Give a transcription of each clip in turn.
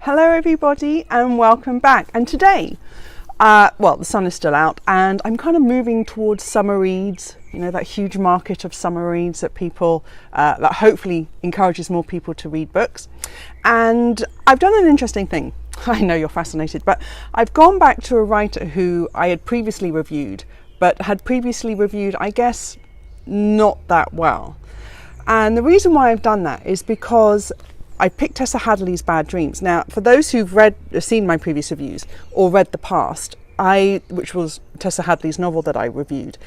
Hello everybody and welcome back. And today, the sun is still out and I'm kind of moving towards summer reads, you know, that huge market of summer reads that people, that hopefully encourages more people to read books. And I've done an interesting thing. I know you're fascinated, but I've gone back to a writer who I had previously reviewed, but had previously reviewed, I guess, not that well. And the reason why I've done that is because I picked Tessa Hadley's Bad Dreams. Now, for those who've seen my previous reviews or read The Past, which was Tessa Hadley's novel that I reviewed,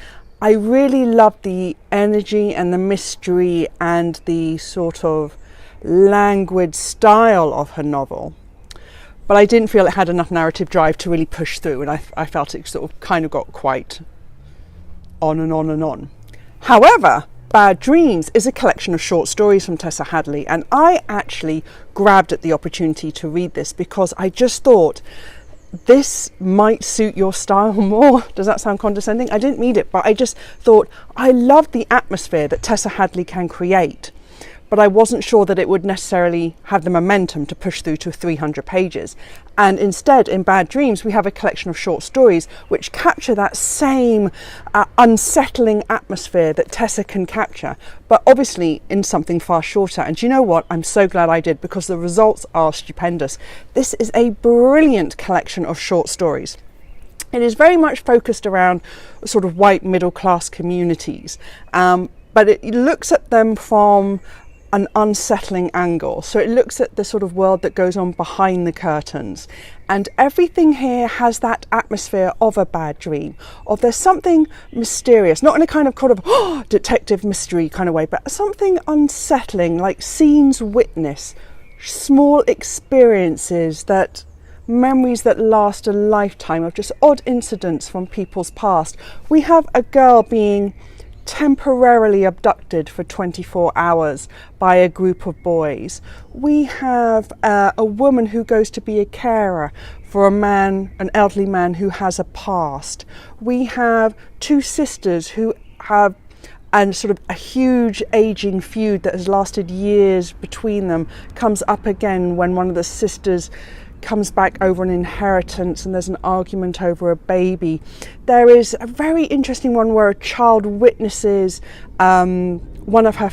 I really loved the energy and the mystery and the sort of languid style of her novel. But I didn't feel it had enough narrative drive to really push through, and I felt it sort of kind of got quite on and on and on. However, Bad Dreams is a collection of short stories from Tessa Hadley, and I actually grabbed at the opportunity to read this because I just thought this might suit your style more. Does that sound condescending? I didn't mean it, but I just thought I love the atmosphere that Tessa Hadley can create, but I wasn't sure that it would necessarily have the momentum to push through to 300 pages. And instead, in Bad Dreams, we have a collection of short stories which capture that same unsettling atmosphere that Tessa can capture, but obviously in something far shorter. And you know what? I'm so glad I did, because the results are stupendous. This is a brilliant collection of short stories. It is very much focused around sort of white middle-class communities, but it looks at them from an unsettling angle. So it looks at the sort of world that goes on behind the curtains, and everything here has that atmosphere of a bad dream, of there's something mysterious, not in a kind of detective mystery kind of way, but something unsettling, like scenes witness, small experiences, that memories that last a lifetime of just odd incidents from people's past. We have a girl being temporarily abducted for 24 hours by a group of boys. We have a woman who goes to be a carer for an elderly man who has a past. We have two sisters who have sort of a huge aging feud that has lasted years between them comes up again when one of the sisters comes back over an inheritance and there's an argument over a baby. There is a very interesting one where a child witnesses one of her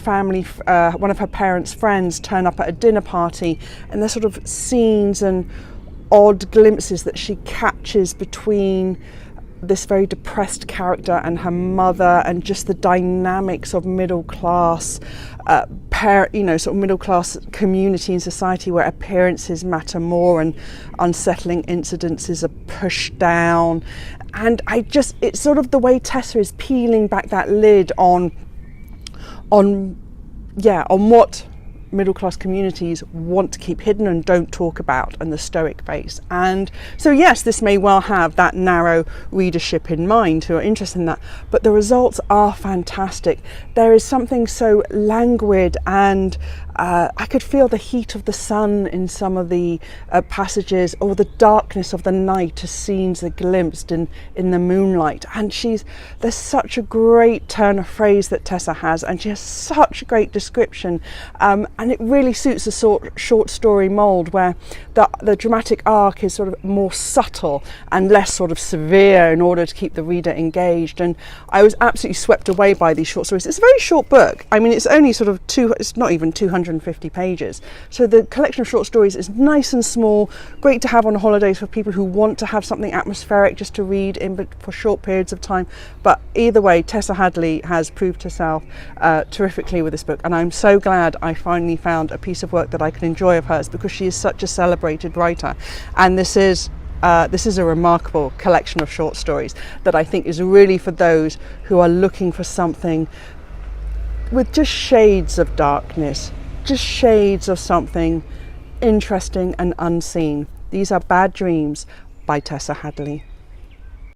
parents' friends turn up at a dinner party, and there's sort of scenes and odd glimpses that she catches between this very depressed character and her mother, and just the dynamics of middle class sort of middle class community and society where appearances matter more and unsettling incidences are pushed down. And it's sort of the way Tessa is peeling back that lid on what middle-class communities want to keep hidden and don't talk about, and the stoic face. And so yes, this may well have that narrow readership in mind who are interested in that, but the results are fantastic. There is something so languid, and I could feel the heat of the sun in some of the passages, or the darkness of the night as scenes are glimpsed in the moonlight. And there's such a great turn of phrase that Tessa has, and she has such a great description, and it really suits the short story mould, where the dramatic arc is sort of more subtle and less sort of severe in order to keep the reader engaged. And I was absolutely swept away by these short stories. It's a very short book. I mean, it's only sort of it's not even 250 pages. So the collection of short stories is nice and small, great to have on holidays for people who want to have something atmospheric just to read in for short periods of time. But either way, Tessa Hadley has proved herself terrifically with this book, and I'm so glad I finally found a piece of work that I can enjoy of hers, because she is such a celebrated writer. And this is a remarkable collection of short stories that I think is really for those who are looking for something with just shades of darkness, just shades of something interesting and unseen. These are Bad Dreams by Tessa Hadley.